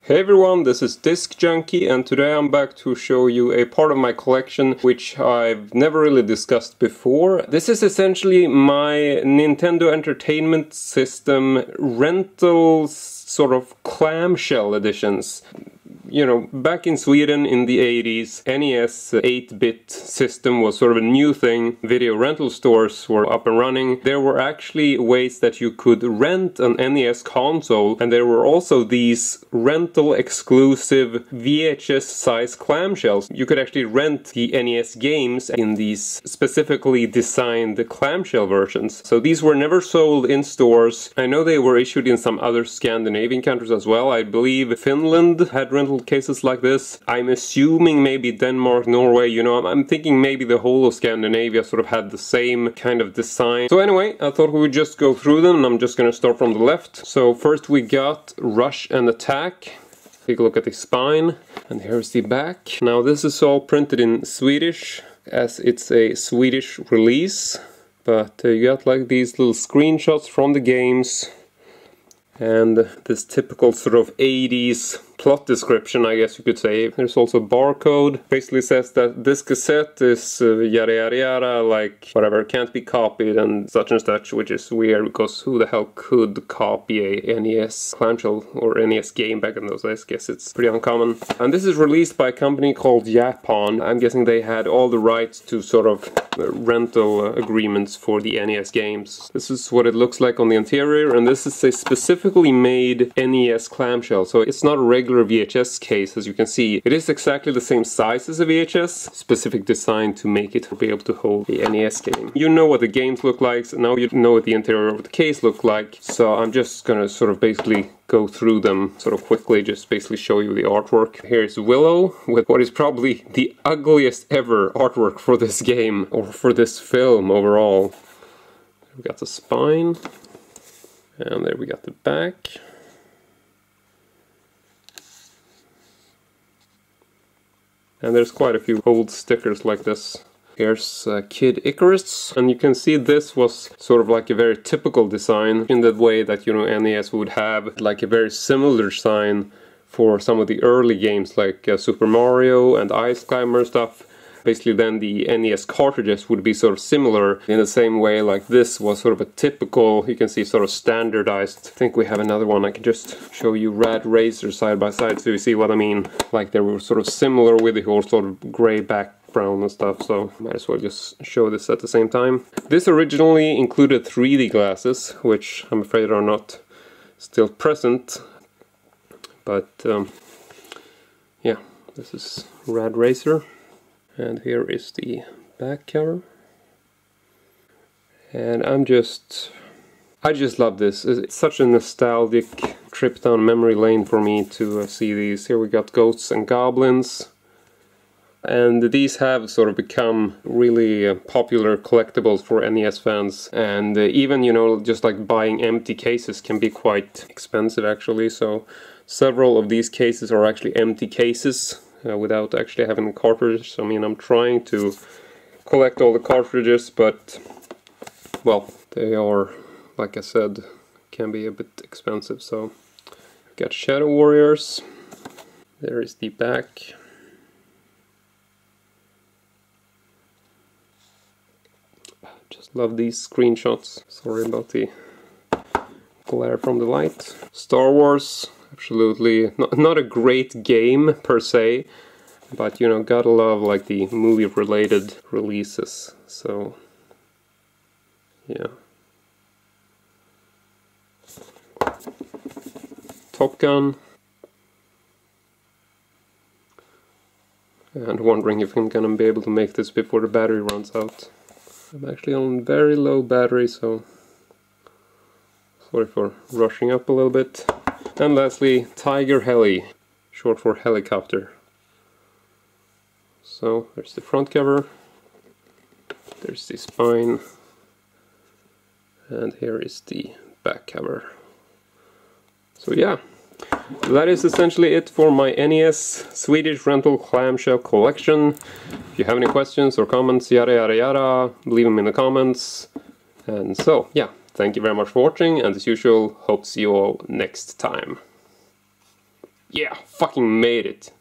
Hey everyone, this is Disc Junkie, and today I'm back to show you a part of my collection which I've never really discussed before. This is essentially my Nintendo Entertainment System rental sort of clamshell editions. You know, back in Sweden in the 80s, NES 8-bit system was sort of a new thing. Video rental stores were up and running. There were actually ways that you could rent an NES console, and there were also these rental exclusive VHS-sized clamshells. You could actually rent the NES games in these specifically designed clamshell versions. So these were never sold in stores. I know they were issued in some other Scandinavian countries as well. I believe Finland had rental cases like this. I'm assuming maybe Denmark, Norway, you know, I'm thinking maybe the whole of Scandinavia sort of had the same kind of design. So anyway, I thought we would just go through them, and I'm just gonna start from the left. So first we got Rush and Attack. Take a look at the spine, and here's the back. Now this is all printed in Swedish, as it's a Swedish release, but you got like these little screenshots from the games, and this typical sort of 80s plot description, I guess you could say. There's also a barcode. Basically says that this cassette is yada yada yada, like whatever, can't be copied and such, which is weird because who the hell could copy a NES clamshell or NES game back in those days? I guess it's pretty uncommon. And this is released by a company called Japan. I'm guessing they had all the rights to sort of rental agreements for the NES games. This is what it looks like on the interior, and this is a specifically made NES clamshell, so it's not a regular VHS case. As you can see, it is exactly the same size as a VHS, specific design to make it be able to hold the NES game. You know what the games look like, so now you know what the interior of the case look like, so I'm just gonna sort of basically go through them sort of quickly, just basically show you the artwork. Here's Willow with what is probably the ugliest ever artwork for this game, or for this film overall. We got the spine, and there we got the back. And there's quite a few old stickers like this. Here's Kid Icarus, and you can see this was sort of like a very typical design in the way that, you know, NES would have like a very similar design for some of the early games like Super Mario and Ice Climber stuff. Basically then the NES cartridges would be sort of similar in the same way, like this was sort of a typical, you can see, sort of standardized. I think we have another one. I can just show you Rad Racer side by side so you see what I mean. Like they were sort of similar with the whole sort of grey background and stuff, so might as well just show this at the same time. This originally included 3D glasses, which I'm afraid are not still present, but yeah, this is Rad Racer. And here is the back cover. And I just love this. It's such a nostalgic trip down memory lane for me to see these. Here we got Ghosts and Goblins. And these have sort of become really popular collectibles for NES fans. And even, you know, just like buying empty cases can be quite expensive actually. So several of these cases are actually empty cases. Without actually having the cartridges. I mean, I'm trying to collect all the cartridges, but, well, they are, like I said, can be a bit expensive. So, I've got Shadow Warriors. There is the back. Just love these screenshots. Sorry about the glare from the light. Star Wars. Absolutely not a great game per se, but you know, gotta love like the movie related releases. So yeah. Top Gun. And wondering if I'm gonna be able to make this before the battery runs out. I'm actually on very low battery, so sorry for rushing up a little bit. And lastly, Tiger-heli, short for helicopter. So there's the front cover, there's the spine, and here is the back cover. So yeah, that is essentially it for my NES Swedish rental clamshell collection. If you have any questions or comments, yada yada yada, leave them in the comments. And so yeah. Thank you very much for watching, and as usual, hope to see you all next time. Yeah, fucking made it.